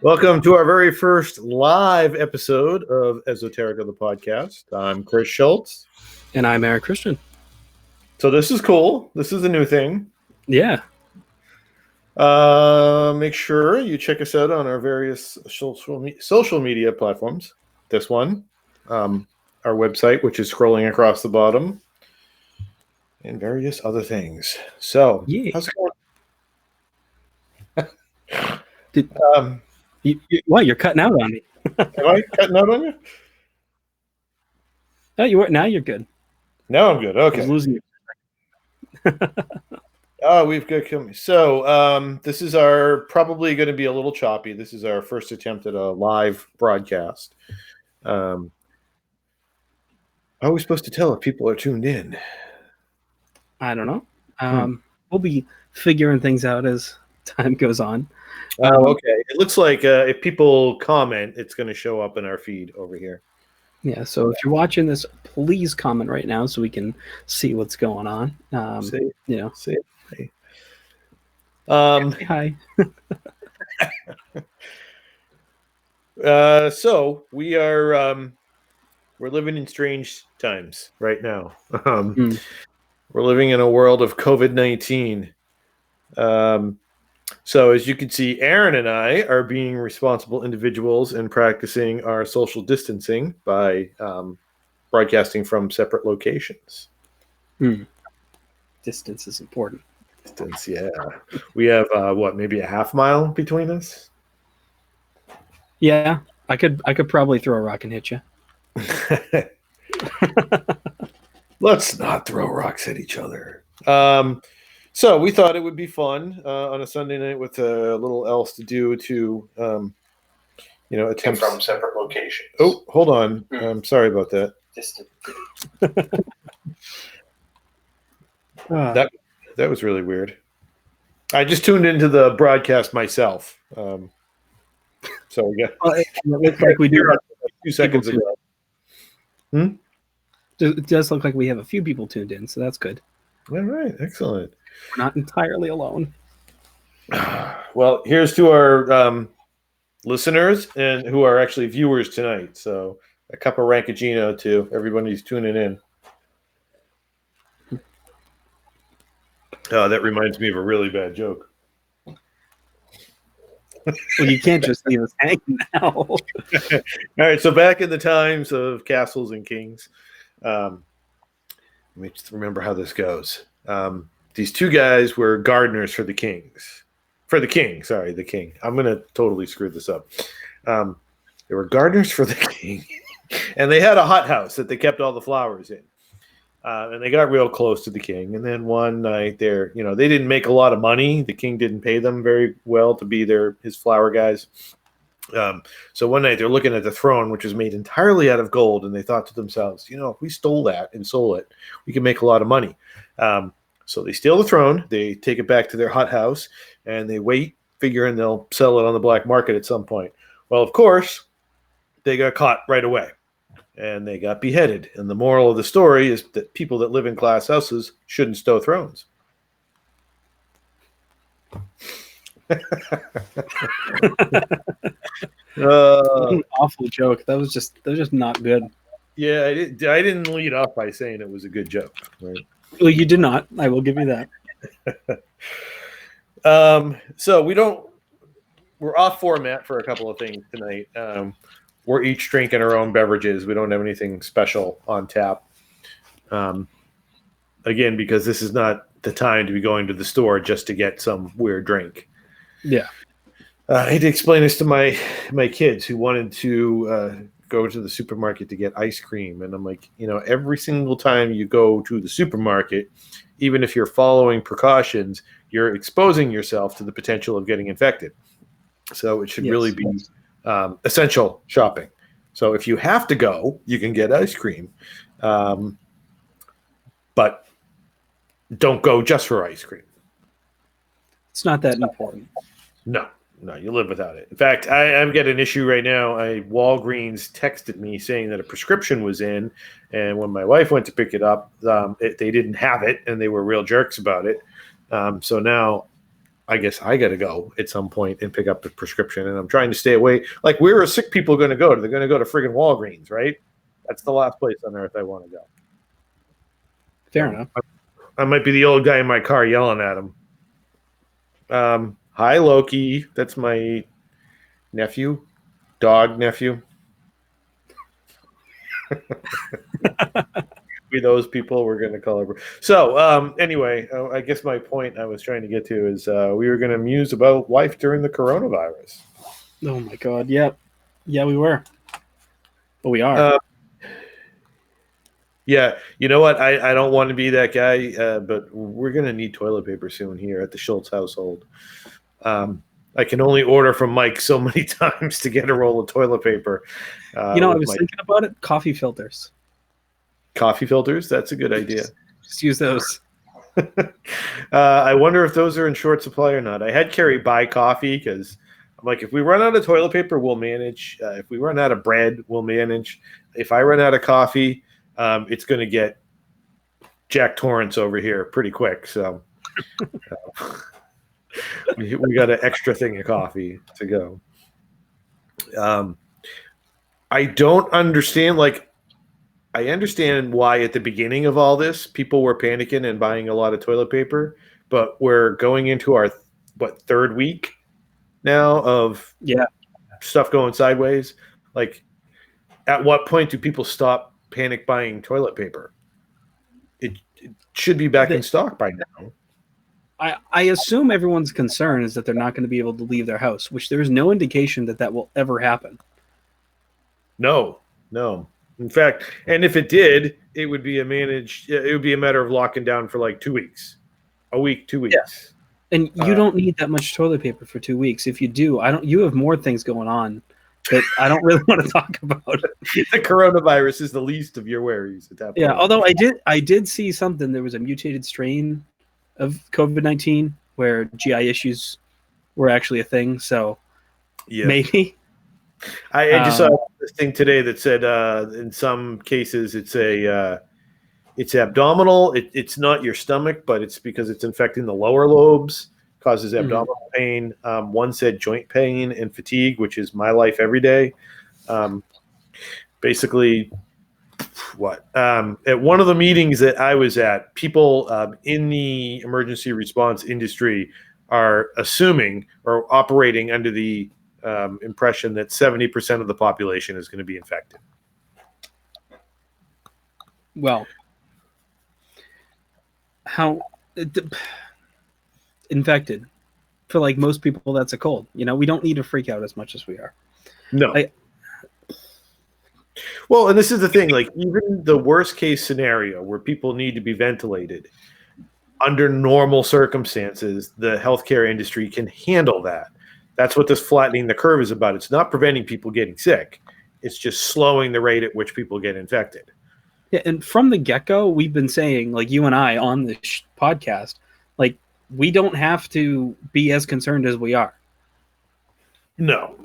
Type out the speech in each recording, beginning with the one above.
Welcome to our very first live episode of Esoteric of the Podcast. I'm Chris Schultz. And I'm Eric Christian. So this is cool. This is a new thing. Yeah. Make sure you check us out on our various social media platforms. This one, our website, which is scrolling across the bottom, and various other things. So, how's it going? You're cutting out on me. Am I cutting out on you? No, you weren't. Now you're good. Now I'm good. Okay. I was losing you. We've got coming. So this is our probably going to be a little choppy. This is our first attempt at a live broadcast. How are we supposed to tell if people are tuned in? I don't know. We'll be figuring things out as time goes on. Okay. It looks like if people comment, it's going to show up in our feed over here. Yeah. So if you're watching this, please comment right now so we can see what's going on. Say hi. So we are we're living in strange times right now. We're living in a world of COVID-19. So as you can see, Aaron and I are being responsible individuals and practicing our social distancing by broadcasting from separate locations. Distance is important. Distance, yeah. We have maybe a half mile between us? Yeah, I could probably throw a rock and hit you. Let's not throw rocks at each other. So we thought it would be fun on a Sunday night with a little else to do to, attempt from separate locations. Oh, hold on. I'm sorry about that. That was really weird. I just tuned into the broadcast myself. So yeah, it looks like we do. 2 seconds ago. It does look like we have a few people tuned in, so that's good. All right, excellent. We're not entirely alone. Well, here's to our listeners and who are actually viewers tonight. So a cup of Rankagino to everybody who's tuning in. Oh, that reminds me of a really bad joke. Well, you can't just leave us hanging now. All right, so back in the times of castles and kings, let me just remember how this goes. These two guys were gardeners for the king. The king. I'm going to totally screw this up. They were gardeners for the king, and they had a hothouse that they kept all the flowers in. And they got real close to the king. And then one night they didn't make a lot of money. The king didn't pay them very well to be his flower guys. So one night they're looking at the throne, which is made entirely out of gold. And they thought to themselves, if we stole that and sold it, we can make a lot of money. So they steal the throne. They take it back to their hothouse and they wait, figuring they'll sell it on the black market at some point. Well, of course, they got caught right away. And they got beheaded. And the moral of the story is that people that live in glass houses shouldn't stow thrones. An awful joke. That was just not good. Yeah, I didn't lead off by saying it was a good joke. Right? Well, you did not. I will give you that. So we're off format for a couple of things tonight. We're each drinking our own beverages. We don't have anything special on tap. Again, because this is not the time to be going to the store just to get some weird drink. Yeah. I had to explain this to my kids who wanted to go to the supermarket to get ice cream. And I'm like, every single time you go to the supermarket, even if you're following precautions, you're exposing yourself to the potential of getting infected. So it should really be essential shopping. So if you have to go, you can get ice cream. But don't go just for ice cream. It's not that important. No, you live without it. In fact, I've got an issue right now. Walgreens texted me saying that a prescription was in, and when my wife went to pick it up, they didn't have it, and they were real jerks about it. So now I guess I got to go at some point and pick up the prescription, and I'm trying to stay away. Like, where are sick people going to go? They're going to go to friggin' Walgreens, right? That's the last place on earth I want to go. Fair enough. I might be the old guy in my car yelling at him. Hi, Loki. That's my nephew, dog nephew. Be those people we're going to call over. So anyway, I guess my point I was trying to get to is we were going to muse about life during the coronavirus. Oh my God. Yep. Yeah, we were. But we are. Yeah, you know what? I don't want to be that guy, but we're going to need toilet paper soon here at the Schultz household. I can only order from Mike so many times to get a roll of toilet paper. I was thinking about it. Coffee filters. Coffee filters? That's a good idea. Just use those. I wonder if those are in short supply or not. I had Carrie buy coffee because I'm like, if we run out of toilet paper, we'll manage. If we run out of bread, we'll manage. If I run out of coffee, it's going to get Jack Torrance over here pretty quick. So we got an extra thing of coffee to go. I don't understand. I understand why at the beginning of all this, people were panicking and buying a lot of toilet paper, but we're going into our, third week now of stuff going sideways. Like, at what point do people stop panic buying toilet paper? It should be back in stock by now. I assume everyone's concern is that they're not going to be able to leave their house, which there is no indication that will ever happen. No. In fact, and if it did, it would be it would be a matter of locking down for like 2 weeks. A week, 2 weeks. Yeah. And you don't need that much toilet paper for 2 weeks. If you do, you have more things going on that I don't really want to talk about. The coronavirus is the least of your worries at that point. Yeah, although I did see something. There was a mutated strain of COVID-19 where GI issues were actually a thing. So maybe. I just saw this thing today that said in some cases it's abdominal. It's not your stomach, but it's because it's infecting the lower lobes, causes abdominal pain. One said joint pain and fatigue, which is my life every day. Basically, at one of the meetings that I was at, people in the emergency response industry are assuming or operating under the impression that 70% of the population is going to be infected. Well, infected? For like most people, that's a cold. We don't need to freak out as much as we are. No. Well, and this is the thing, like even the worst case scenario where people need to be ventilated, under normal circumstances, the healthcare industry can handle that. That's what this flattening the curve is about. It's not preventing people getting sick. It's just slowing the rate at which people get infected. Yeah, and from the get-go, we've been saying, like you and I on this podcast, like we don't have to be as concerned as we are. No.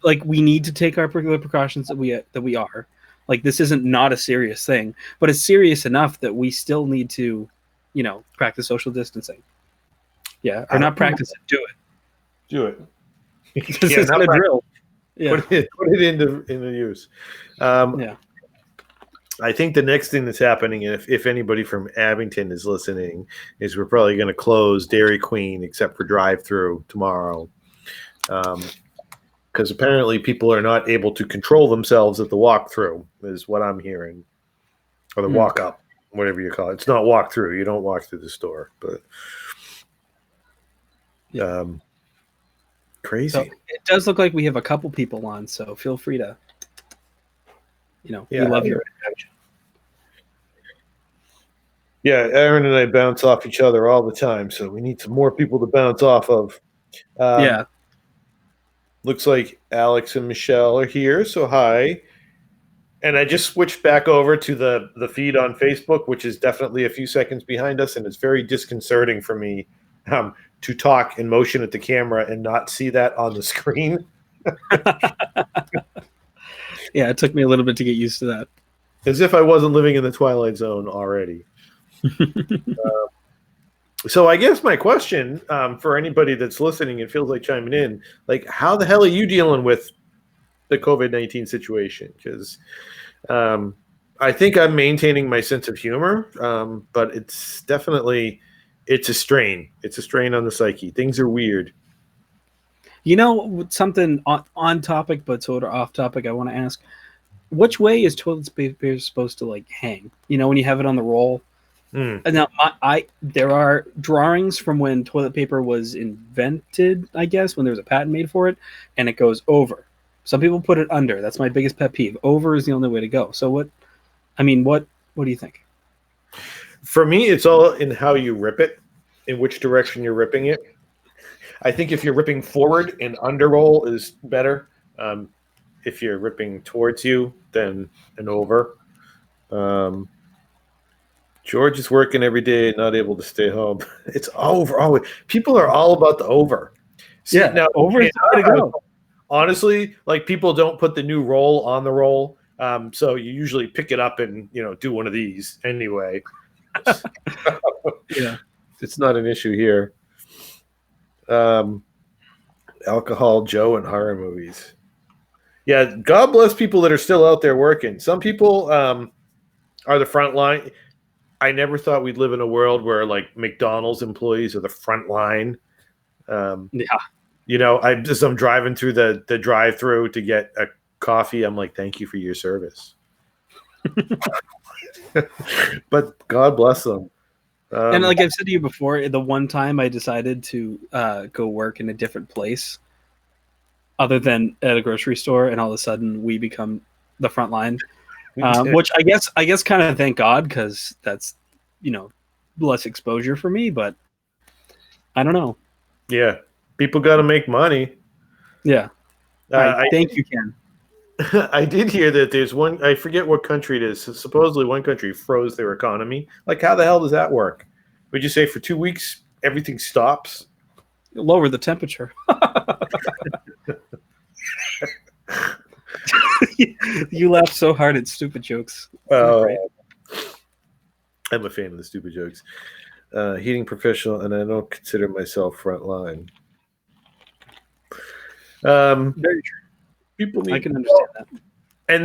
Like we need to take our particular precautions that we are. Like this isn't not a serious thing, but it's serious enough that we still need to, practice social distancing. Yeah, or not practice it, do it. Do it. This is not a drill. Yeah. Put it into use. I think the next thing that's happening, if anybody from Abington is listening, is we're probably going to close Dairy Queen except for drive-through tomorrow. Because apparently people are not able to control themselves at the walk-through, is what I'm hearing. Or the walk-up, whatever you call it. It's not walk-through. You don't walk through the store. But crazy. So it does look like we have a couple people on, so feel free to, we love your attention. Yeah, Aaron and I bounce off each other all the time, so we need some more people to bounce off of. Looks like Alex and Michelle are here, so hi. And I just switched back over to the feed on Facebook, which is definitely a few seconds behind us, and it's very disconcerting for me to talk and motion at the camera and not see that on the screen. Yeah, it took me a little bit to get used to that. As if I wasn't living in the Twilight Zone already. So I guess my question for anybody that's listening and feels like chiming in, like, how the hell are you dealing with the COVID-19 situation? Because I think I'm maintaining my sense of humor, but it's definitely it's a strain. It's a strain on the psyche. Things are weird. You know, something on topic but sort of off topic. I want to ask, which way is toilet paper supposed to like hang? You know, when you have it on the roll. Mm. And now, there are drawings from when toilet paper was invented, I guess, when there was a patent made for it, and it goes over. Some people put it under. That's my biggest pet peeve. Over is the only way to go. So what? I mean, what do you think? For me, it's all in how you rip it, in which direction you're ripping it. I think if you're ripping forward, an under roll is better. If you're ripping towards you, then an over. George is working every day, not able to stay home. It's over. Always. People are all about the over. See, Yeah, now, over is the way to go. honestly, like, people don't put the new roll on the roll. So you usually pick it up and, do one of these anyway. Yeah. It's not an issue here. Alcohol Joe and horror movies. Yeah, God bless people that are still out there working. Some people are the front line. I never thought we'd live in a world where, like, McDonald's employees are the front line. Yeah. As I'm driving through the drive-through to get a coffee, I'm like, thank you for your service. But God bless them. And like I've said to you before, the one time I decided to go work in a different place other than at a grocery store, and all of a sudden we become the front line, which I guess kind of thank God, because that's, less exposure for me, but I don't know. Yeah, people got to make money. Yeah. I think you can. I did hear that there's one, I forget what country it is. Supposedly one country froze their economy. Like, how the hell does that work? Would you say for 2 weeks, everything stops? Lower the temperature. You laugh so hard at stupid jokes. I'm a fan of the stupid jokes. Heating professional, and I don't consider myself frontline. Very true. People need. I can understand that. And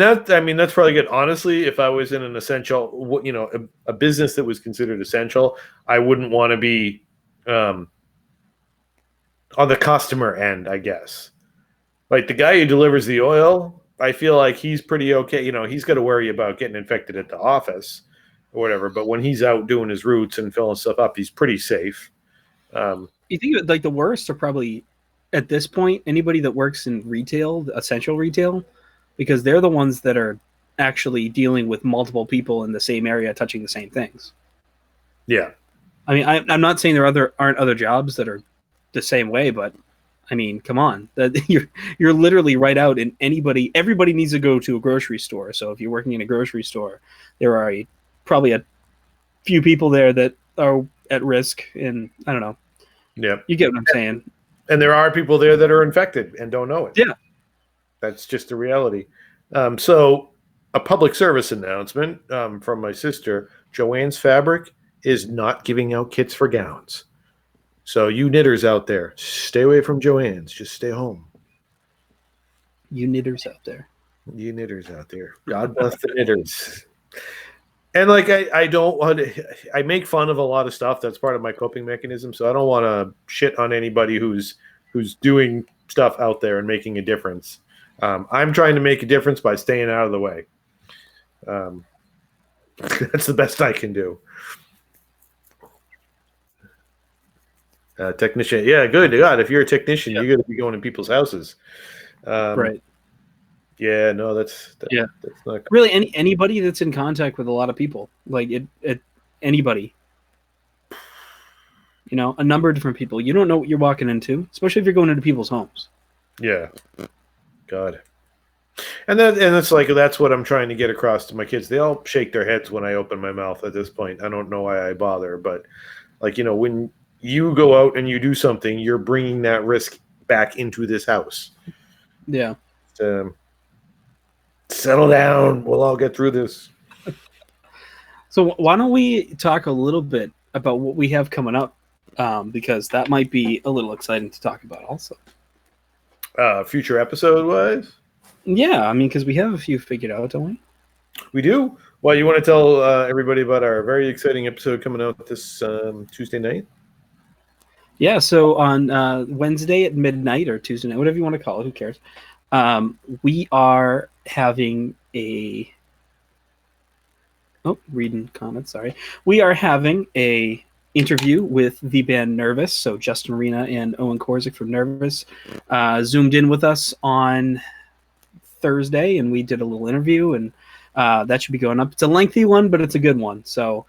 that's probably good. Honestly, if I was in an essential, a business that was considered essential, I wouldn't want to be on the customer end, I guess. Like, the guy who delivers the oil, I feel like he's pretty okay. He's got to worry about getting infected at the office or whatever. But when he's out doing his routes and filling stuff up, he's pretty safe. You think like the worst are probably, at this point, anybody that works in retail, essential retail, because they're the ones that are actually dealing with multiple people in the same area touching the same things. Yeah. I mean, I'm not saying there aren't other jobs that are the same way, but I mean, come on, you're literally right out, and everybody needs to go to a grocery store. So if you're working in a grocery store, there are probably a few people there that are at risk, and I don't know. Yeah. You get what I'm saying. And there are people there that are infected and don't know it. Yeah. That's just the reality. So a public service announcement from my sister, Joanne's Fabric is not giving out kits for gowns. So you knitters out there, stay away from Joanne's. Just stay home. You knitters out there. You knitters out there. God bless the knitters. And like, I don't want to, I make fun of a lot of stuff. That's part of my coping mechanism. So I don't want to shit on anybody who's doing stuff out there and making a difference. I'm trying to make a difference by staying out of the way. That's the best I can do. Technician. Yeah, good. God, if you're a technician, you're going to be going in people's houses. Right. Yeah, no, that's not cool. Really anybody that's in contact with a lot of people, like anybody, a number of different people. You don't know what you're walking into, especially if you're going into people's homes. Yeah, God, and it's like, that's what I'm trying to get across to my kids. They all shake their heads when I open my mouth at this point. I don't know why I bother, but like, when you go out and you do something, you're bringing that risk back into this house. Yeah. Settle down. We'll all get through this. So why don't we talk a little bit about what we have coming up because that might be a little exciting to talk about also. Future episode wise? Yeah, I mean, because we have a few figured out, don't we? We do. Well, you want to tell everybody about our very exciting episode coming out this Tuesday night? Yeah, so on Wednesday at midnight or Tuesday night, whatever you want to call it, who cares? We are having a... Oh, reading comments, sorry. We are having a interview with the band Nervous, so Justin Arena and Owen Korzik from Nervous zoomed in with us on Thursday, and we did a little interview, and that should be going up. It's a lengthy one, but it's a good one. So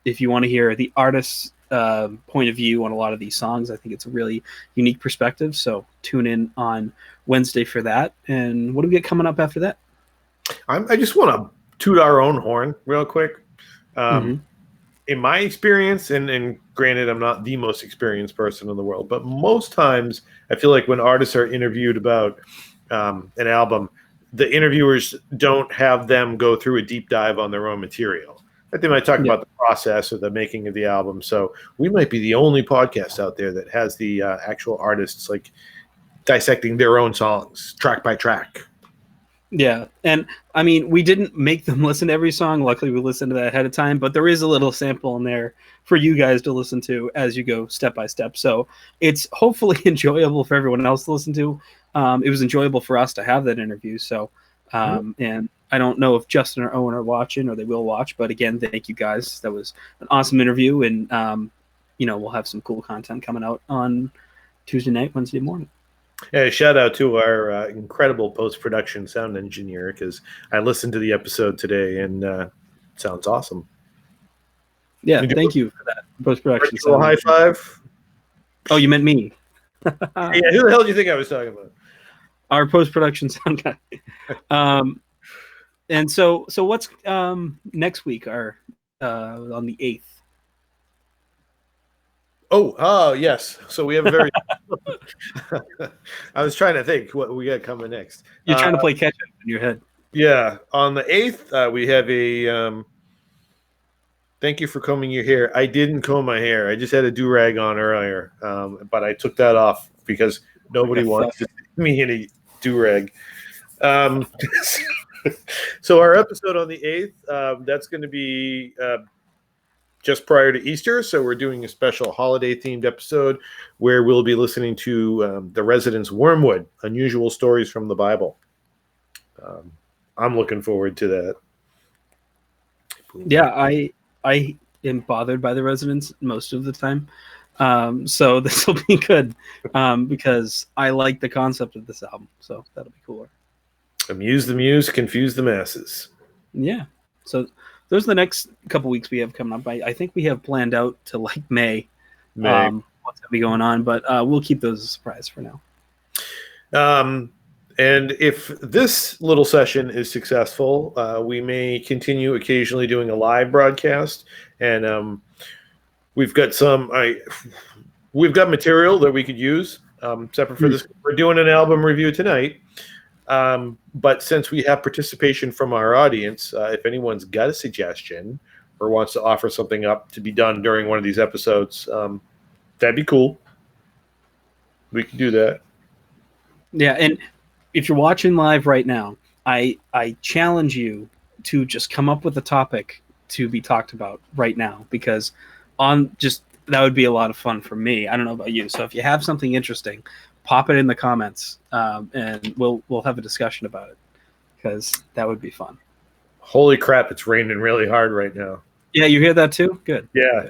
if you want to hear the artist's point of view on a lot of these songs, I think it's a really unique perspective. So tune in on Wednesday for that. And what do we get coming up after that? I just want to toot our own horn real quick. In my experience, and granted, I'm not the most experienced person in the world, but most times I feel like when artists are interviewed about an album, the interviewers don't have them go through a deep dive on their own material. But they might talk about the process or the making of the album. So we might be the only podcast out there that has the actual artists like dissecting their own songs track by track. Yeah, and I mean, we didn't make them listen to every song. Luckily, we listened to that ahead of time, but there is a little sample in there for you guys to listen to as you go step by step. So it's hopefully enjoyable for everyone else to listen to. It was enjoyable for us to have that interview. So, and I don't know if Justin or Owen are watching or they will watch, but again, thank you guys. That was an awesome interview, and we'll have some cool content coming out on Tuesday night, Wednesday morning. Yeah, shout out to our incredible post-production sound engineer, because I listened to the episode today and it sounds awesome. Yeah, thank you for that post-production. High five. Oh, you meant me. Yeah, who the hell do you think I was talking about? Our post-production sound guy. And so what's next week? On the 8th. Oh, yes. So we have a very. I was trying to think what we got coming next. You're trying to play catch up in your head. Yeah, on the 8th, we have a. Thank you for combing your hair. I didn't comb my hair. I just had a do-rag on earlier, but I took that off because nobody wants to see me in a do-rag. So our episode on the 8th, that's going to be just prior to Easter. So we're doing a special holiday-themed episode where we'll be listening to The Residents Wormwood, Unusual Stories from the Bible. I'm looking forward to that. Yeah, I am bothered by The Residents most of the time. So this will be good because I like the concept of this album. So that'll be cooler. Amuse the muse, confuse the masses. Yeah. So those are the next couple weeks we have coming up. I think we have planned out to like May. What's going to be going on, but we'll keep those a surprise for now. And if this little session is successful, we may continue occasionally doing a live broadcast. And we've got material that we could use separate for this. We're doing an album review tonight. But since we have participation from our audience, if anyone's got a suggestion or wants to offer something up to be done during one of these episodes, that'd be cool. We can do that. Yeah, and if you're watching live right now, I challenge you to just come up with a topic to be talked about right now, because that would be a lot of fun for me. I don't know about you. So if you have something interesting, pop it in the comments, and we'll have a discussion about it, because that would be fun. Holy crap, it's raining really hard right now. Yeah, you hear that too? Good. Yeah.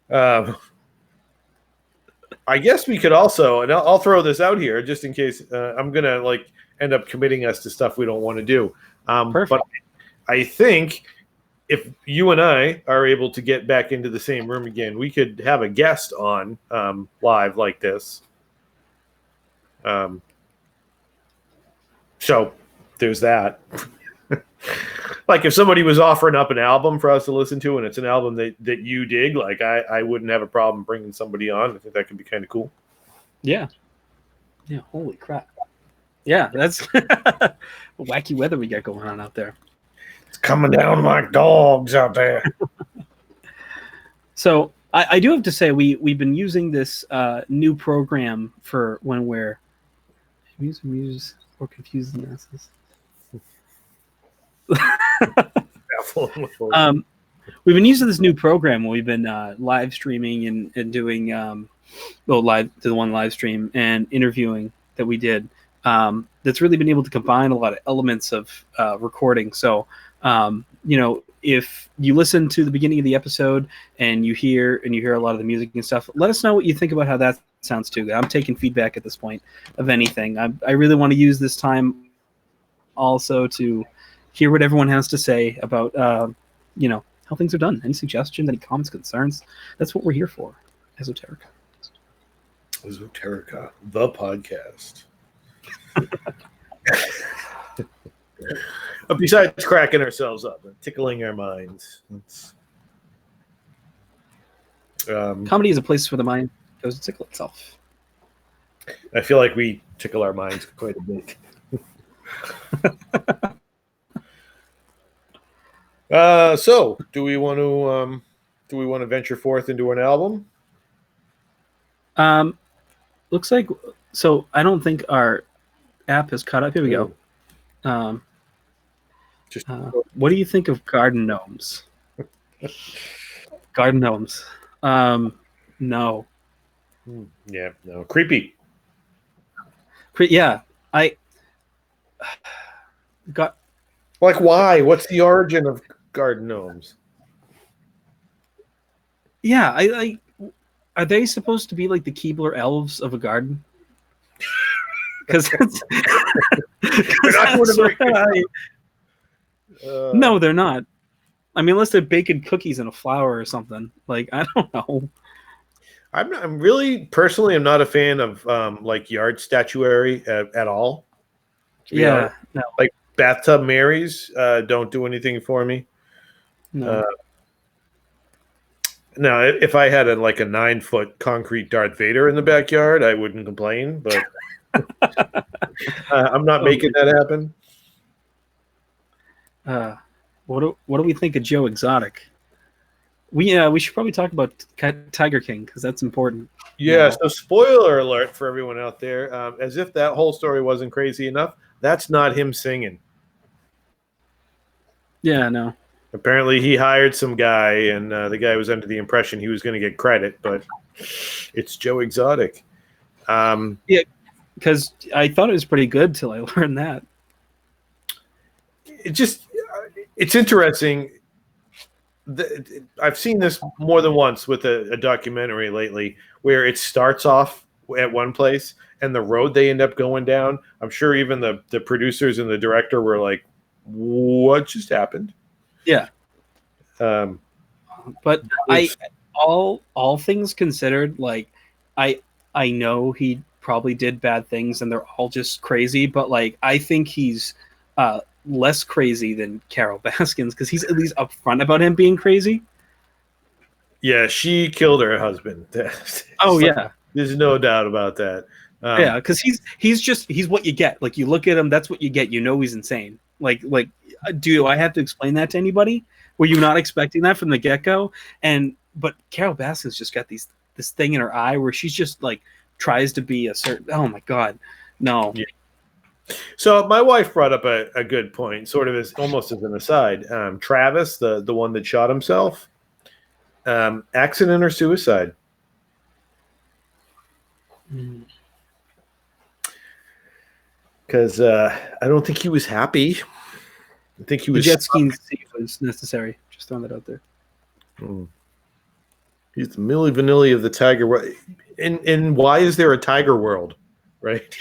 Good. I guess we could also, and I'll throw this out here just in case I'm going to end up committing us to stuff we don't want to do. Perfect. But I think if you and I are able to get back into the same room again, we could have a guest on live like this. So there's that. Like if somebody was offering up an album for us to listen to and it's an album that you dig, like I wouldn't have a problem bringing somebody on. I think that could be kind of cool. Yeah. Yeah. Holy crap. Yeah. That's wacky weather we got going on out there. It's coming down like dogs out there. So I do have to say we've been using this new program for when we're muse or confuse the masses. We've been using this new program where we've been live streaming and doing live stream and interviewing that we did. That's really been able to combine a lot of elements of recording. So, if you listen to the beginning of the episode and you hear a lot of the music and stuff, let us know what you think about how that sounds too. I'm taking feedback at this point of anything. I really want to use this time also to hear what everyone has to say about how things are done. Any suggestions, any comments, concerns? That's what we're here for. Esoterica, the podcast. Besides cracking ourselves up and tickling our minds, comedy is a place where the mind goes to tickle itself. I feel like we tickle our minds quite a bit. So do we want to venture forth into an album? Looks like so. I don't think our app has caught up. Here we go. What do you think of garden gnomes? Garden gnomes. No. Yeah, no. Creepy. Yeah, I got. Like, why? What's the origin of garden gnomes? Yeah, I are they supposed to be like the Keebler elves of a garden? Because no, they're not. I mean, unless they're baking cookies in a flour or something. Like, I don't know. I'm really personally, I'm not a fan of like yard statuary at all. Yeah, no. Like bathtub Marys don't do anything for me. No. Now, if I had a 9-foot concrete Darth Vader in the backyard, I wouldn't complain. But I'm not making that happen. What do we think of Joe Exotic? We should probably talk about Tiger King because that's important. Yeah. So spoiler alert for everyone out there. As if that whole story wasn't crazy enough, that's not him singing. Yeah. No. Apparently, he hired some guy, and the guy was under the impression he was going to get credit, but it's Joe Exotic. Yeah, because I thought it was pretty good till I learned that. It's interesting. I've seen this more than once with a documentary lately where it starts off at one place and the road they end up going down. I'm sure even the producers and the director were like, what just happened? Yeah. But all things considered, like I know he probably did bad things and they're all just crazy, but like I think he's less crazy than Carol Baskins because he's at least upfront about him being crazy. Yeah, she killed her husband. Yeah. There's no doubt about that. Yeah, because he's what you get. Like you look at him, that's what you get. You know he's insane. Like do I have to explain that to anybody? Were you not expecting that from the get-go? But Carol Baskins just got this thing in her eye where she's just like tries to be a certain. Oh my god, no. Yeah. So my wife brought up a good point, sort of almost as an aside. Travis, the one that shot himself, accident or suicide? Because I don't think he was happy. I think he was. The jet skiing was necessary. Just throwing that out there. He's the Milli Vanilli of the tiger world. And why is there a tiger world? Right?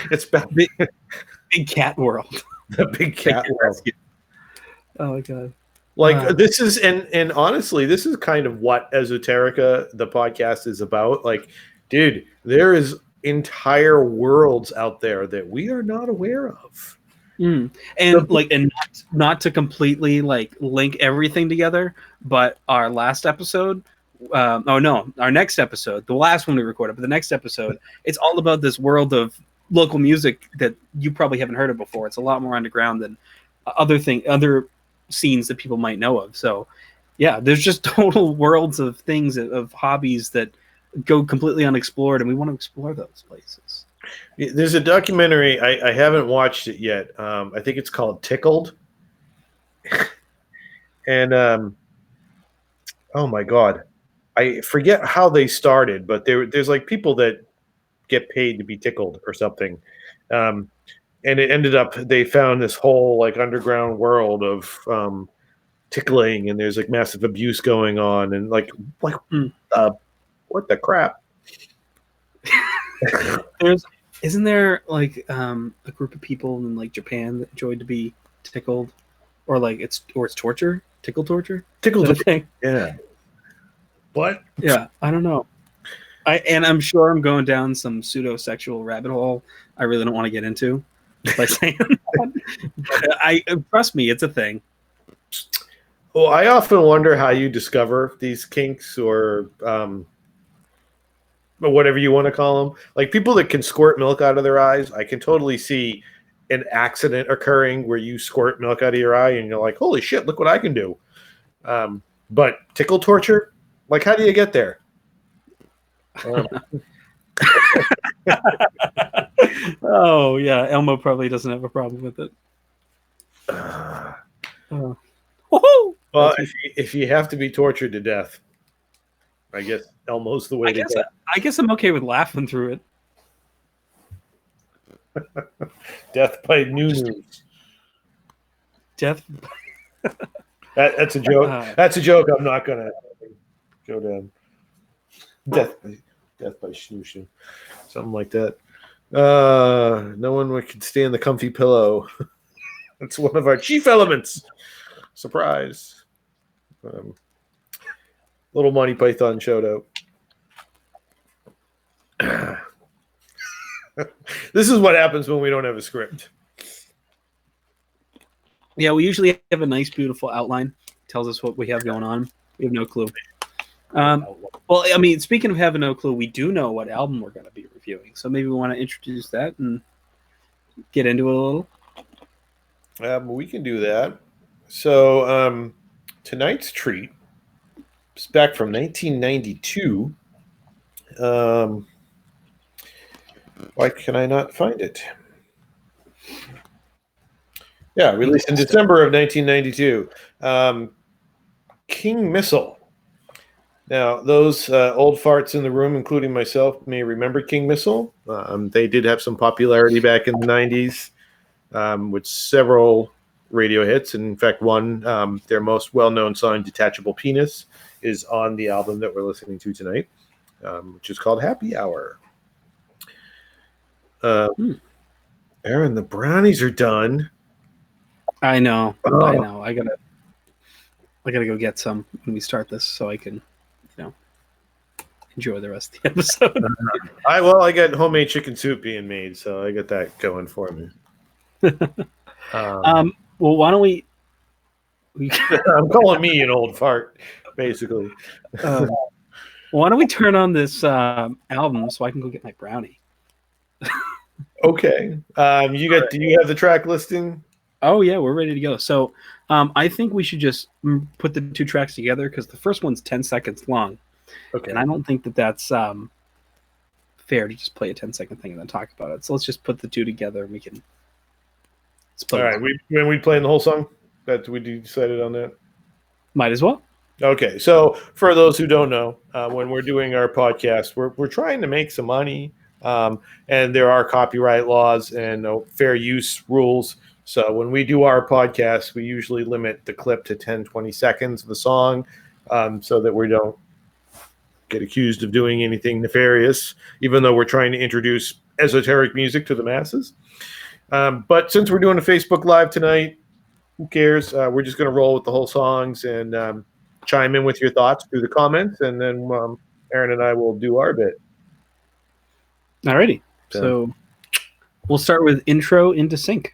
It's big cat world. The big cat world. Oh my god. This is and honestly, this is kind of what Esoterica, the podcast, is about. Like, dude, there is entire worlds out there that we are not aware of. And not to completely link everything together, but our last episode, our next episode, the last one we recorded, but the next episode, it's all about this world of local music that you probably haven't heard of before. It's a lot more underground than other scenes that people might know of. So Yeah, there's just total worlds of things, of hobbies that go completely unexplored, and we want to explore those places. There's a documentary. I haven't watched it yet. I think it's called Tickled. And oh my god, I forget how they started, but there's like people that get paid to be tickled or something. Um, and it ended up they found this whole like underground world of tickling, and there's like massive abuse going on, and like Hmm. what the crap. Isn't there like a group of people in like Japan that enjoyed to be tickled, or like it's torture, tickle torture, Tickled, is that a thing? yeah. What? Yeah, I don't know. I'm sure I'm going down some pseudo sexual rabbit hole I really don't want to get into by saying that. But I trust me, it's a thing. Well, I often wonder how you discover these kinks or whatever you want to call them. Like people that can squirt milk out of their eyes, I can totally see an accident occurring where you squirt milk out of your eye and you're like, holy shit, look what I can do. But tickle torture, like how do you get there? Oh yeah, Elmo probably doesn't have a problem with it. Well, if you have to be tortured to death, I guess Elmo's the way to go. I guess I'm okay with laughing through it. Death by news. Death. That's a joke. That's a joke. I'm not gonna go down. Death by snooshin', something like that. No one could stand the comfy pillow. That's one of our chief elements. Surprise. Little Monty Python showed out. This is what happens when we don't have a script. Yeah, we usually have a nice, beautiful outline. Tells us what we have going on. We have no clue. Well, I mean, speaking of having no clue, we do know what album we're going to be reviewing. So maybe we want to introduce that and get into it a little. We can do that. So tonight's treat is back from 1992. Why can I not find it? Yeah, released in December of 1992. King Missile. Now, those old farts in the room, including myself, may remember King Missile. They did have some popularity back in the 90s with several radio hits. And in fact, one, their most well-known song, Detachable Penis, is on the album that we're listening to tonight, which is called Happy Hour. Aaron, the brownies are done. I know. I know. I gotta go get some when we start this so I can, enjoy the rest of the episode. I got homemade chicken soup being made, so I got that going for me. Well, why don't we I'm calling me an old fart, basically. Why don't we turn on this album so I can go get my brownie? Okay. Do you have the track listing? Oh yeah, we're ready to go. So I think we should just put the two tracks together because the first one's 10 seconds long. Okay. And I don't think that's fair to just play a 10-second thing and then talk about it. So let's just put the two together and we can split it. All right. When we playing the whole song? That we decided on that? Might as well. Okay. So for those who don't know, when we're doing our podcast, we're trying to make some money. And there are copyright laws and fair use rules. So when we do our podcast, we usually limit the clip to 10, 20 seconds of the song so that we don't get accused of doing anything nefarious, even though we're trying to introduce esoteric music to the masses. But since we're doing a Facebook Live tonight, who cares? We're just going to roll with the whole songs and chime in with your thoughts through the comments, and then Aaron and I will do our bit. Alrighty. So we'll start with Intro into Sync.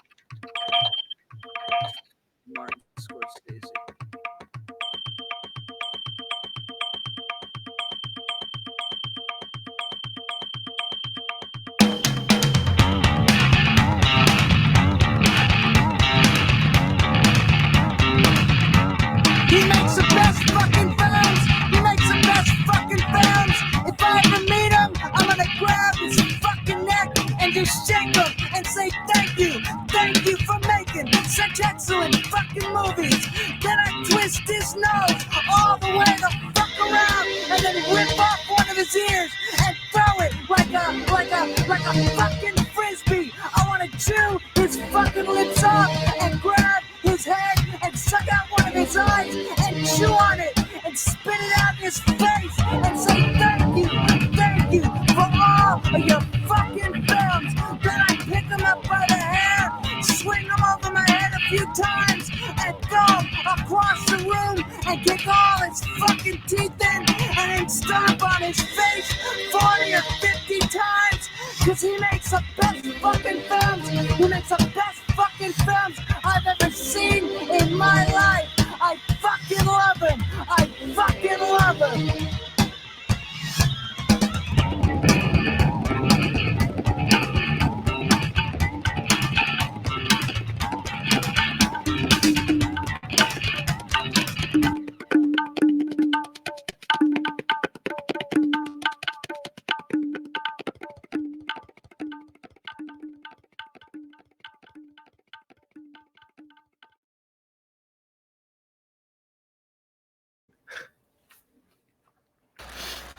Thank you for making such excellent fucking movies. Then I twist his nose all the way the fuck around and then rip off one of his ears and throw it like a fucking frisbee. I want to chew his fucking lips off and grab his head and suck out one of his eyes and chew on it and spit it out in his face and say thank you for all of your fucking films. Then I pick him up by the hair, swing him over my head a few times and throw him across the room and kick all his fucking teeth in and then stomp on his face 40 or 50 times because he makes the best fucking films. He makes the best fucking films I've ever seen in my life. I fucking love him. I fucking love him.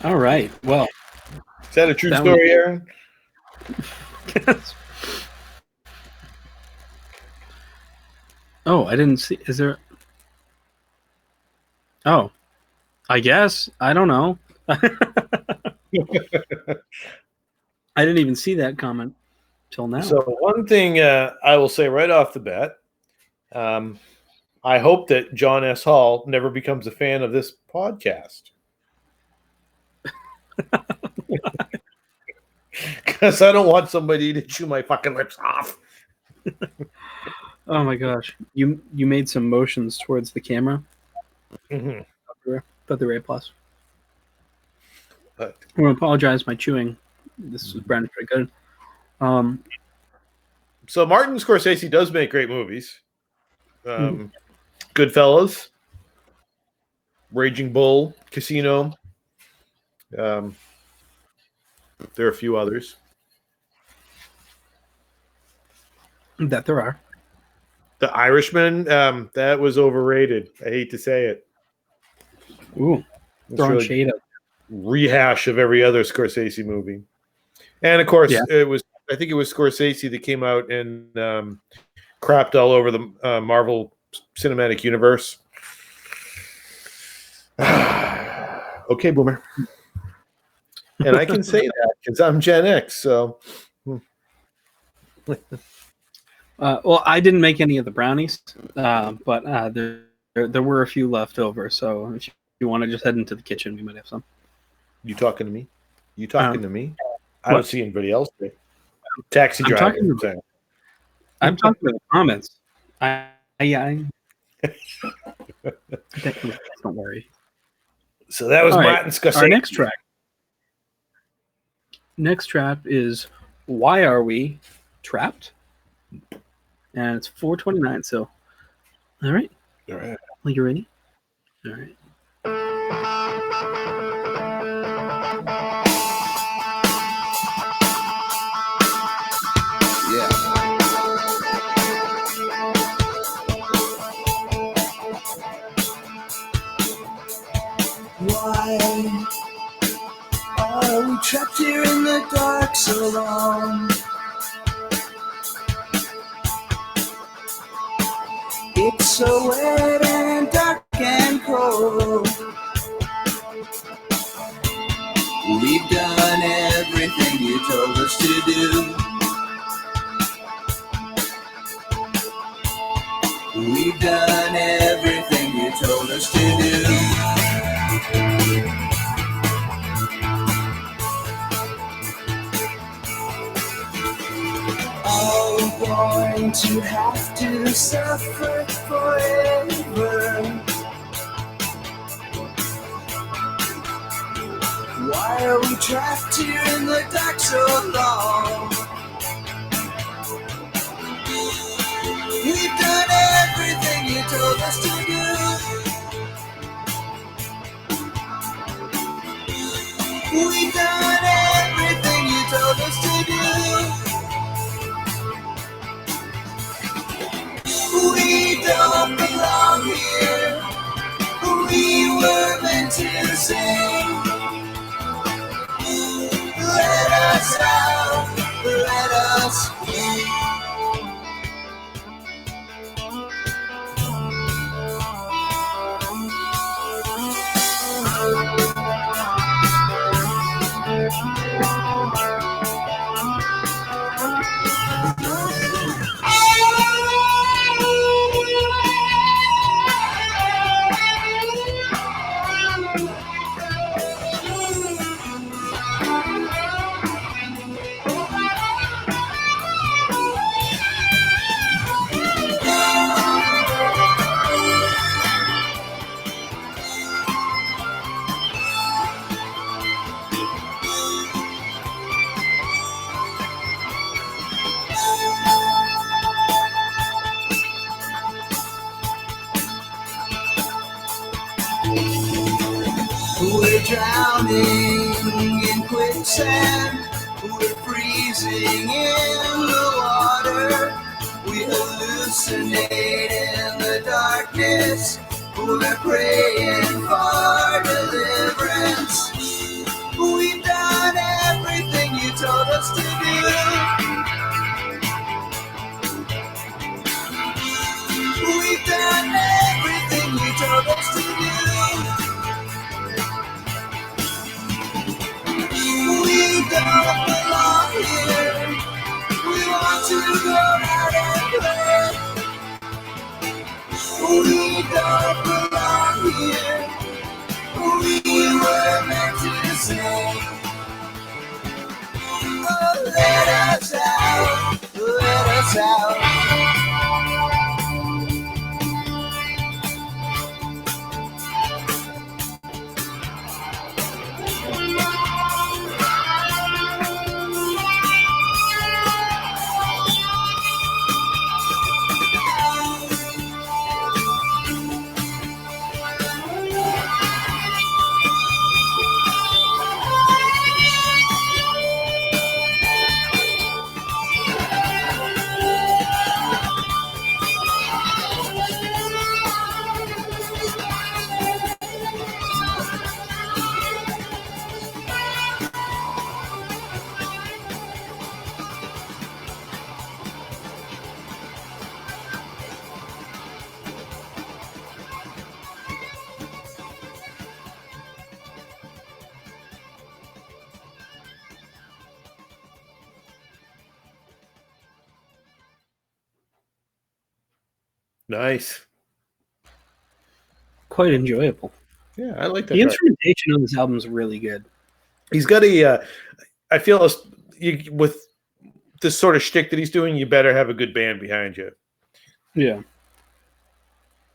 All right. Well, Is that a true That story, Aaron? Oh, I didn't see. Is there? Oh, I guess. I don't know. I didn't even see that comment till now. So one thing I will say right off the bat, I hope that John S. Hall never becomes a fan of this podcast. Because I don't want somebody to chew my fucking lips off. Oh my gosh, you made some motions towards the camera. Mm-hmm. But the A plus. But I want to apologize. My chewing. This is brand pretty good. so Martin Scorsese does make great movies. Goodfellas, Raging Bull, Casino. There are a few others. That there are. The Irishman, that was overrated. I hate to say it. Ooh, It's throwing really shade up. rehash of every other Scorsese movie. And of course, Yeah. I think it was Scorsese that came out and crapped all over the Marvel Cinematic Universe. Okay, Boomer. And I can say that because I'm Gen X. So, Well, I didn't make any of the brownies, but there were a few left over. So if you want to just head into the kitchen, we might have some. you talking to me? You talking to me? I what? don't see anybody else there. Taxi I'm driver. talking I'm talking to the comments. Don't worry. So that was All right, Martin Scorsese. Our next track. Next trap is Why Are We Trapped? And it's 4:29. So, all right. All right. Well, you ready? All right. Why are we trapped here in the dark so long? It's so wet and dark and cold. We've done everything you told us to do. We've done everything you told us to do. Are we going to have to suffer forever? Why are we trapped here in the dark so long? We've done everything you told us to do. We've done everything you told us to do. don't belong here. We were meant to sing. Let us out, let us in. We're drowning in quicksand. We're freezing in the water. We hallucinate in the darkness. We're praying for deliverance. We've done everything you told us to do. We've done everything you told us to do. We don't belong here. We want to go out and play. We don't belong here. We were meant to say, oh, let us out, let us out. Nice. Quite enjoyable. Yeah, I like that. The track. instrumentation on this album is really good. He's got a. I feel with this sort of shtick that he's doing, you better have a good band behind you. Yeah.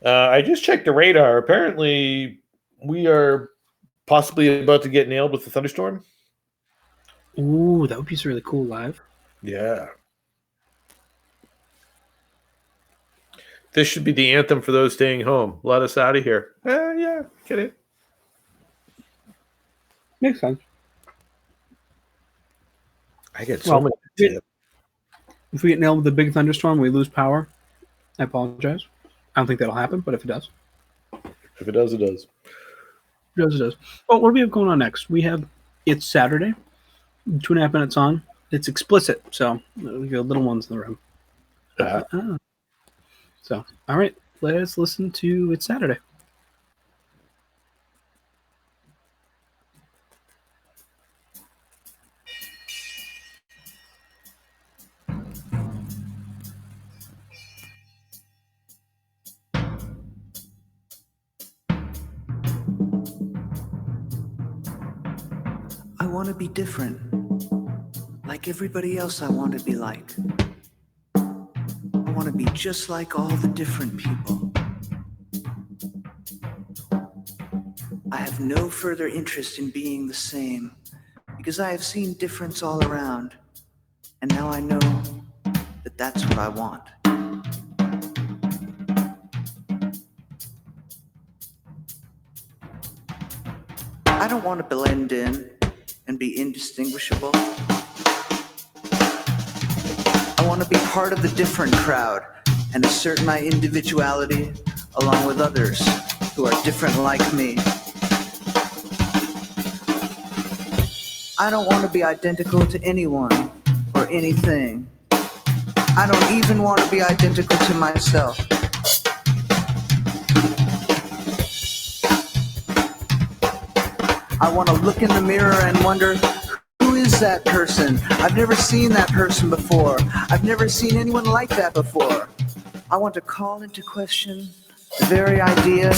I just checked the radar. Apparently, we are possibly about to get nailed with the thunderstorm. Ooh, that would be really cool live. Yeah. This should be the anthem for those staying home. Let us out of here. Yeah, get it. Makes sense. I get so much. If we get nailed with a big thunderstorm, we lose power. I apologize. I don't think that'll happen, but if it does. If it does, it does. It does, it does. Oh, what do we have going on next? We have It's Saturday, 2.5 minute song. It's explicit, so we got little ones in the room. So, all right, let's listen to It's Saturday. I want to be different. Like everybody else I want to be like. I want to be just like all the different people. I have no further interest in being the same because I have seen difference all around, and now I know that that's what I want. I don't want to blend in and be indistinguishable. I want to be part of the different crowd, and assert my individuality along with others who are different like me. I don't want to be identical to anyone or anything. I don't even want to be identical to myself. I want to look in the mirror and wonder, who is that person? I've never seen that person before. I've never seen anyone like that before. I want to call into question the very idea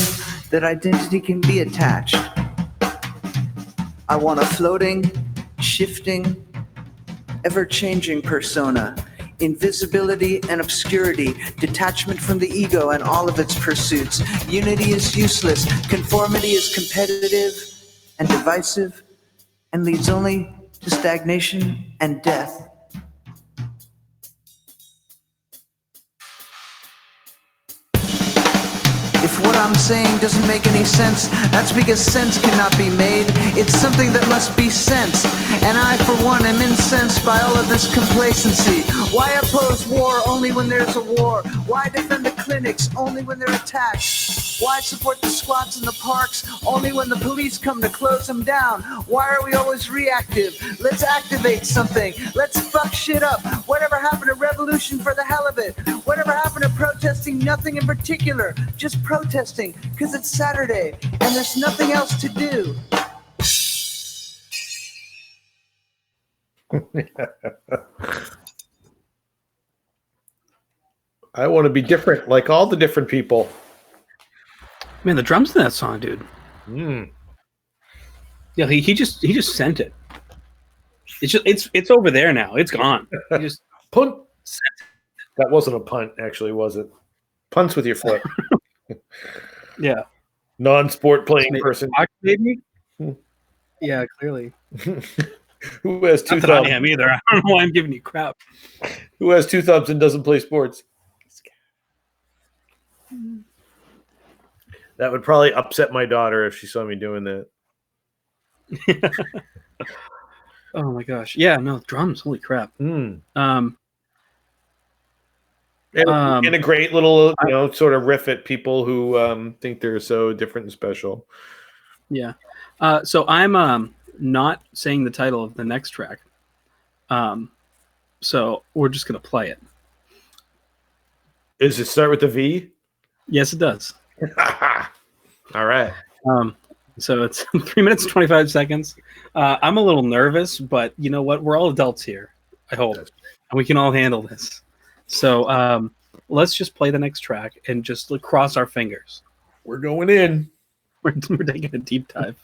that identity can be attached. I want a floating, shifting, ever-changing persona, invisibility and obscurity, detachment from the ego and all of its pursuits. Unity is useless, conformity is competitive and divisive, and leads only to stagnation and death. If what I'm saying doesn't make any sense, that's because sense cannot be made. It's something that must be sensed. And I, for one, am incensed by all of this complacency. Why oppose war only when there's a war? Why defend the clinics only when they're attacked? Why support the squats in the parks only when the police come to close them down? Why are we always reactive? Let's activate something. Let's fuck shit up. Whatever happened to revolution for the hell of it? Whatever happened to protesting nothing in particular? Just protesting because it's Saturday and there's nothing else to do. I want to be different, like all the different people. Man, the drums in that song, dude. Yeah, he just sent it. It's over there now. It's gone. He just Punt. That wasn't a punt, actually, was it? Punts with your foot. yeah. Non-sport playing person. Maybe? Yeah, clearly. Who has two Not that I thumbs? am either. I don't know why I'm giving you crap. Who has two thumbs and doesn't play sports? That would probably upset my daughter if she saw me doing that. Oh my gosh. Yeah, no, drums. Holy crap. And a great little, sort of riff at people who think they're so different and special. Yeah. So I'm not saying the title of the next track. So we're just going to play it. Does it start with the V? Yes, it does. All right. So it's 3 minutes, 25 seconds. I'm a little nervous, but you know what? We're all adults here, I hope. And we can all handle this. So let's just play the next track and just cross our fingers. We're going in. We're taking a deep dive.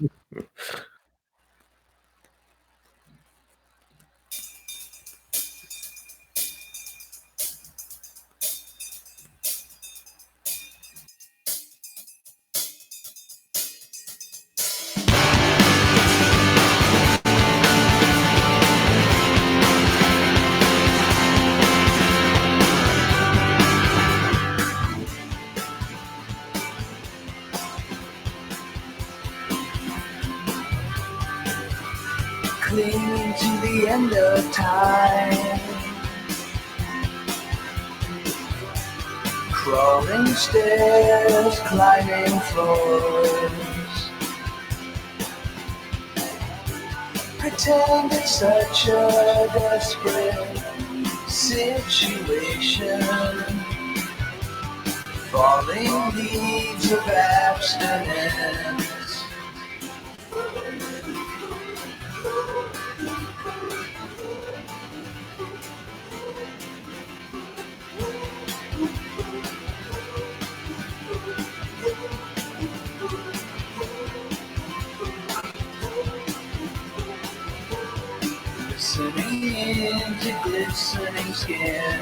Clinging to the end of time, crawling stairs, climbing floors, pretend it's such a desperate situation, falling leaves of abstinence. Listening into glistening skin,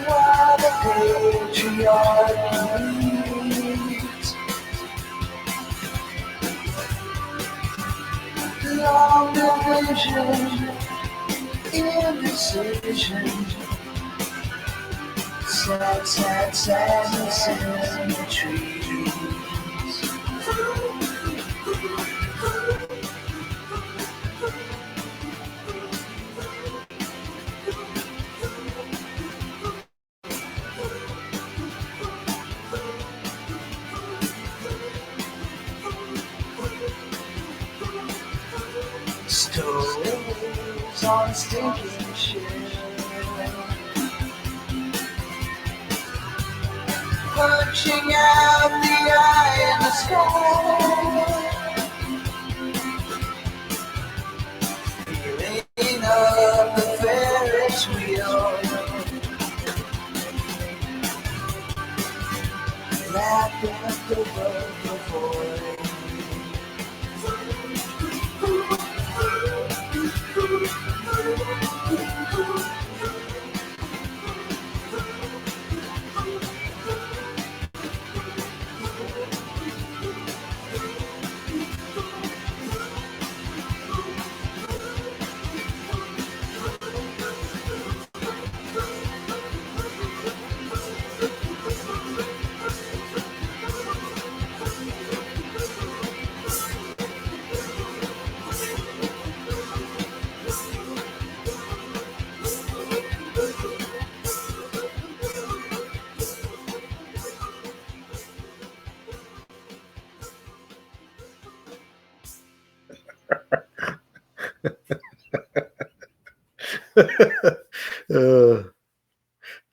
while the patriarchy leads, long division, indecision, sad, sad, sadness in the trees. Stoves on a stinking ship. Punching out the eye in the sky. Feeling up the Ferris wheel. Laughing up the void.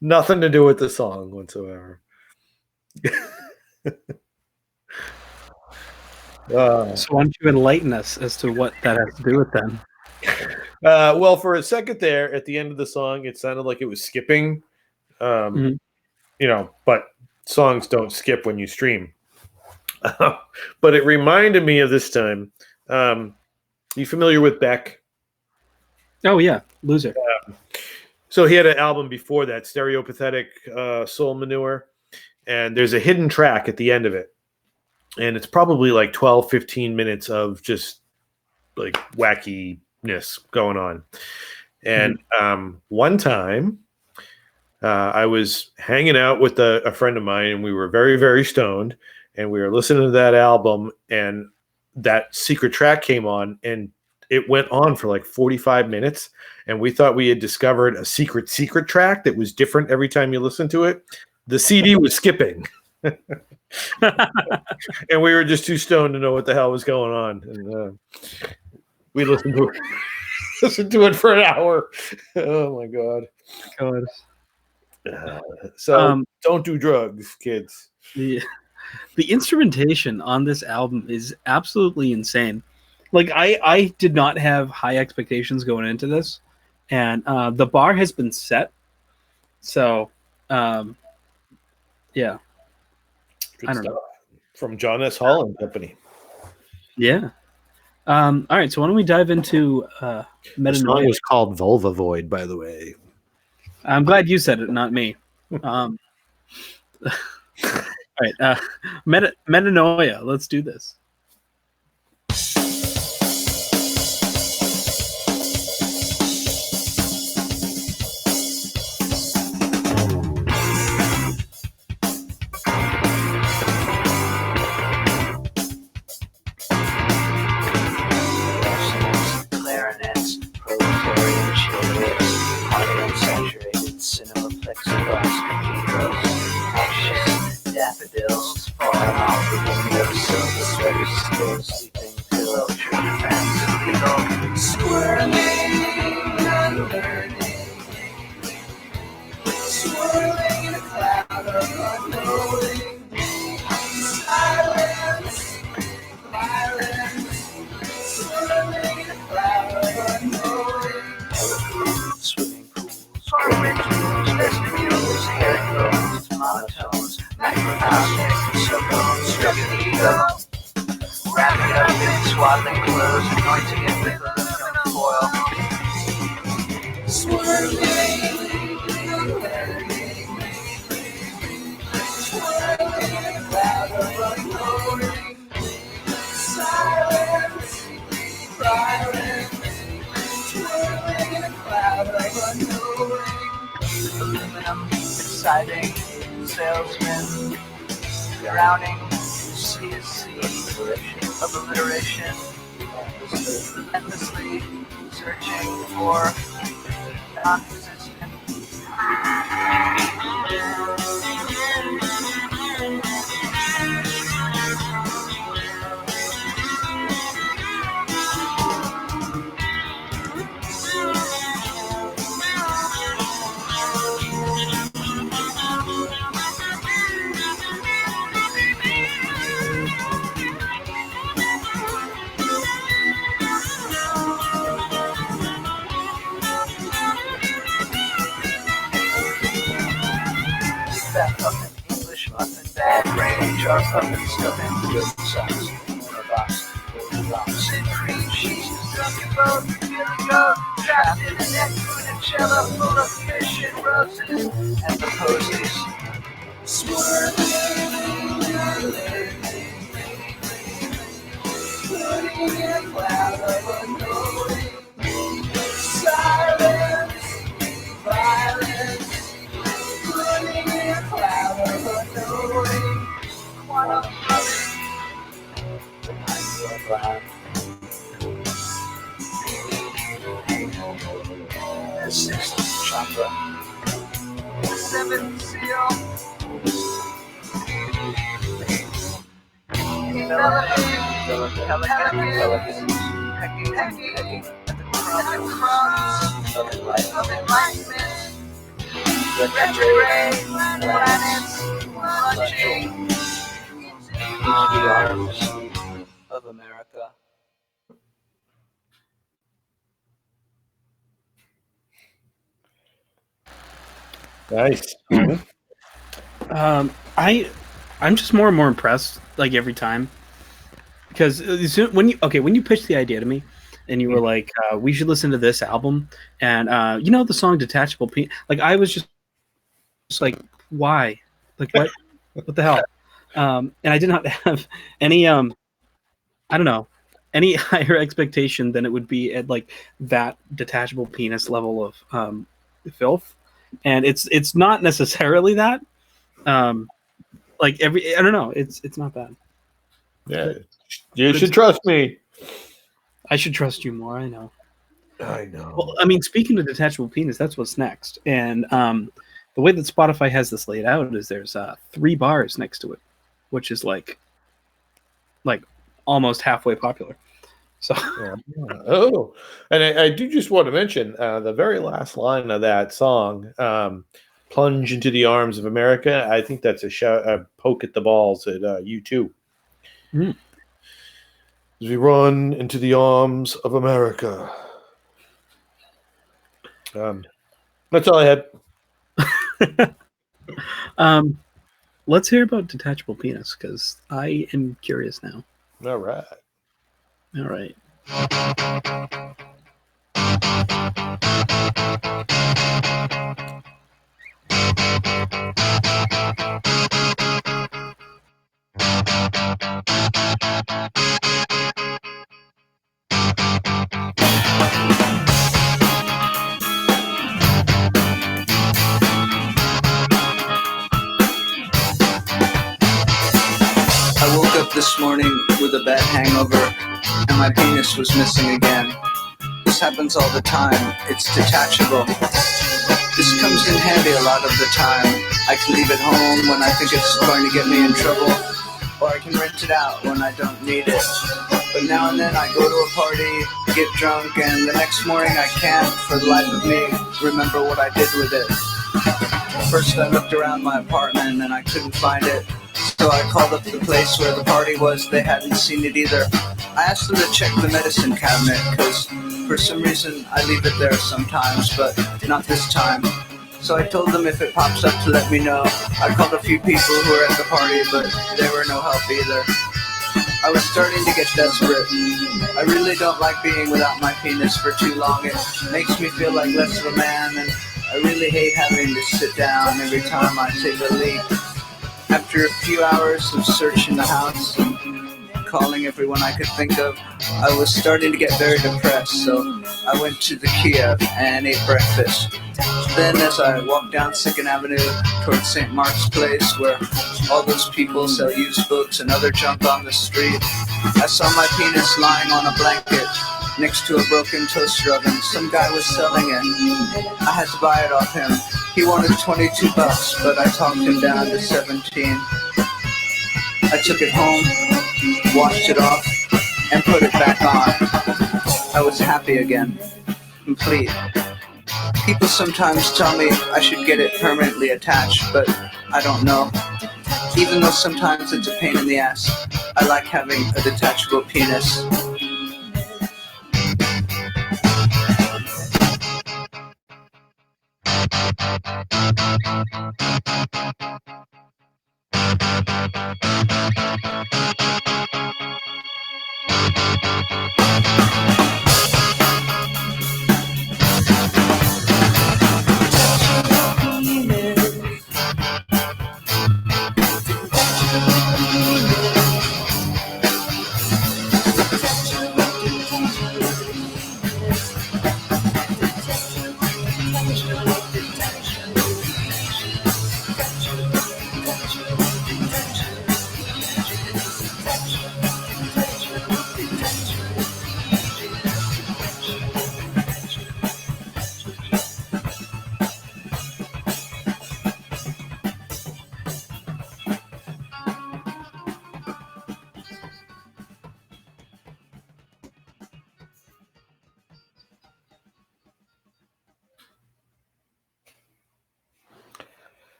Nothing to do with the song whatsoever. So why don't you enlighten us as to what that has to do with them? Well, for a second there, at the end of the song, it sounded like it was skipping. You know, but songs don't skip when you stream. But it reminded me of this time. You familiar with Beck? Oh yeah, Loser. So he had an album before that, Stereopathetic Soul Manure, and there's a hidden track at the end of it. And it's probably like 12, 15 minutes of just like wackiness going on. And one time I was hanging out with a friend of mine, and we were very, very stoned, and we were listening to that album, and that secret track came on, and it went on for like 45 minutes. And we thought we had discovered a secret track that was different every time you listened to it. The CD was skipping. And we were just too stoned to know what the hell was going on. And we listened to it for an hour. Oh my God. So don't do drugs, kids. The instrumentation on this album is absolutely insane. Like I did not have high expectations going into this, and the bar has been set. So, yeah. Good I don't stuff. know. From John S. Hall and Company. Yeah. All right. So why don't we dive into The song Metanoia? was called Vulva Void, by the way. I'm glad you said it, not me. All right. Metanoia. Let's do this. Clarinets, proletarian children, unsaturated cinema plexiglass cathedrals, anxious daffodils, falling off the windows, silver sweaters still sleeping, pillow, tree fans, illegal, swirling, unlearning, swirling in a cloud of unknowing, silence, violence, swirling in a cloud of unknowing, swimming pools, rituals, vestibules, herringbone, monotones, macrocosmic, so-called structured ego, wrap it up in swaddling clothes, anointing it with aluminum foil, swirling, unlearning, swirling in a cloud of unknowing, silence, violence, swirling in a cloud of unknowing, aluminum, exciting, salesman, drowning, sea to sea, of alliteration, endlessly searching for non-existent. that puffin', English muffin, bad brain, jar puffin', stuffin', good socks, corner box, golden rocks, and cream cheese, Dunkin' boat, feeling goat, trapped in a neck food and cello full of fish and roses, and the posies. Swirling, putting a cloud of unknowing, silence, violence, putting a cloud of unknowing, quantum the sixth chakra, the seventh seal, pecking, at the cross of enlightenment, retrograde planets launching into the arms of America. Nice. I'm just more and more impressed, like, every time, because when you pitched the idea to me, and you were like, we should listen to this album, and the song "Detachable Penis," like, I was just like, why, like, what the hell, and I did not have any I don't know, any higher expectation than it would be at, like, that detachable penis level of filth, and it's not necessarily that. Like, I don't know, it's not bad. Yeah, you should trust me. I should trust you more. I know. Well, I mean, speaking of detachable penis, that's what's next. And the way that Spotify has this laid out is there's 3 bars next to it, which is like almost halfway popular. So oh, and I do just want to mention the very last line of that song, "Plunge into the arms of America." I think that's a poke at the balls at U2. Mm. As we run into the arms of America. That's all I had. Let's hear about detachable penis, because I am curious now. All right. All right. I woke up this morning with a bad hangover, and my penis was missing again. This happens all the time. It's detachable. This comes in handy a lot of the time. I can leave it home when I think it's going to get me in trouble, or I can rent it out when I don't need it. But now and then I go to a party, get drunk, and the next morning I can't, for the life of me, remember what I did with it. First I looked around my apartment and I couldn't find it. So I called up the place where the party was. They hadn't seen it either. I asked them to check the medicine cabinet, because for some reason I leave it there sometimes, but not this time. So I told them if it pops up to let me know. I called a few people who were at the party, but they were no help either. I was starting to get desperate. I really don't like being without my penis for too long. It makes me feel like less of a man, and I really hate having to sit down every time I take a leak. After a few hours of searching the house and calling everyone I could think of, I was starting to get very depressed, so I went to the Kiev and ate breakfast. Then as I walked down 2nd Avenue towards St. Mark's Place, where all those people sell used books and other junk on the street, I saw my penis lying on a blanket next to a broken toaster oven. Some guy was selling it. I had to buy it off him. He wanted $22, but I talked him down to 17. I took it home, washed it off, and put it back on. I was happy again, complete. People sometimes tell me I should get it permanently attached, but I don't know. Even though sometimes it's a pain in the ass, I like having a detachable penis.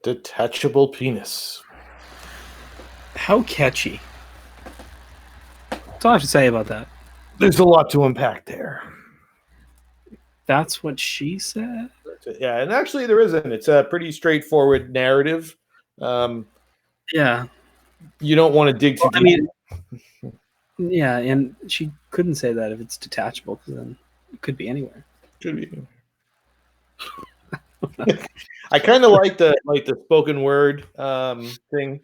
Detachable penis. How catchy. That's all I have to say about that. There's a lot to unpack there. That's what she said. Yeah, and actually there isn't. It's a pretty straightforward narrative. Yeah. You don't want to dig too deep. Yeah, and she couldn't say that if it's detachable, because then it could be anywhere. Could be. I kind of like the spoken word thing.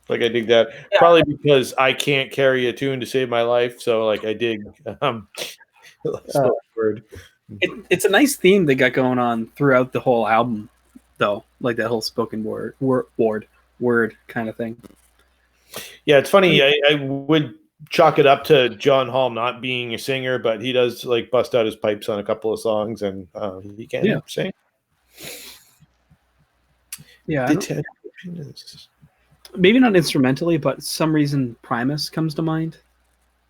Like I dig that. Yeah. Probably because I can't carry a tune to save my life, so like I dig spoken word. It's a nice theme they got going on throughout the whole album, though, like that whole spoken word kind of thing. Yeah, it's funny. I would chalk it up to John Hall not being a singer, but he does like bust out his pipes on a couple of songs, and he can sing. Yeah, maybe not instrumentally, but some reason Primus comes to mind,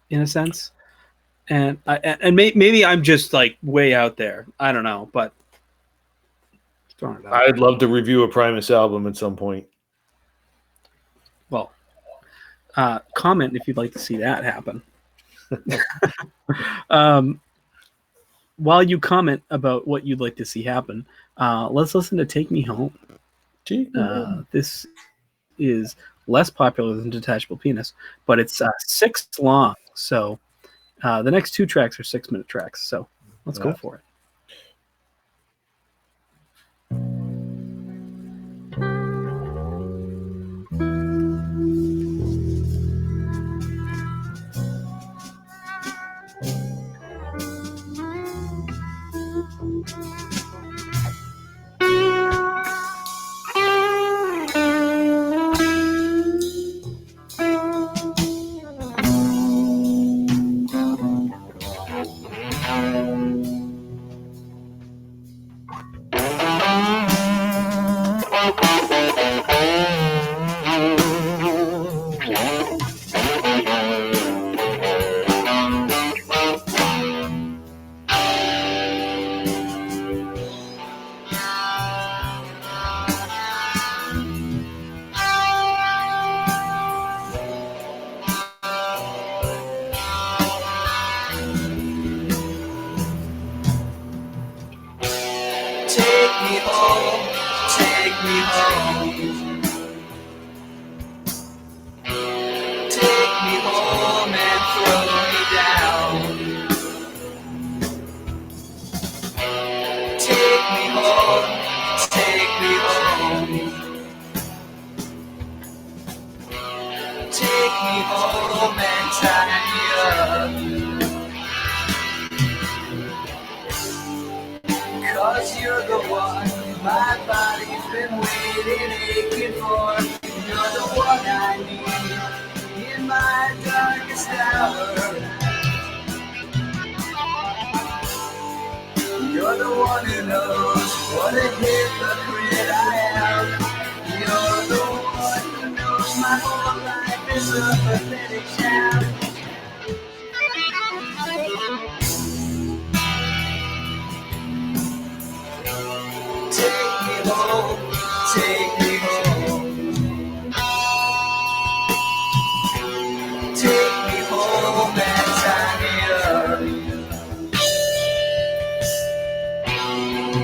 in a sense. And maybe I'm just like way out there. I don't know, but throwing it out. I'd love to review a Primus album at some point. Well, comment if you'd like to see that happen. While you comment about what you'd like to see happen, let's listen to "Take Me Home." This is less popular than "Detachable Penis," but it's 6 long. So the next 2 tracks are 6-minute tracks. So let's go for it.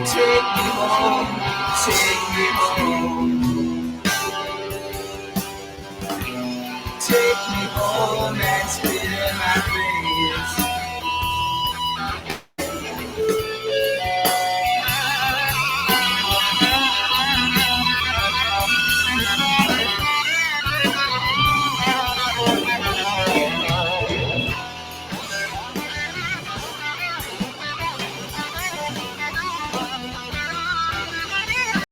Take me home, take me home. Take me home and spill my brain.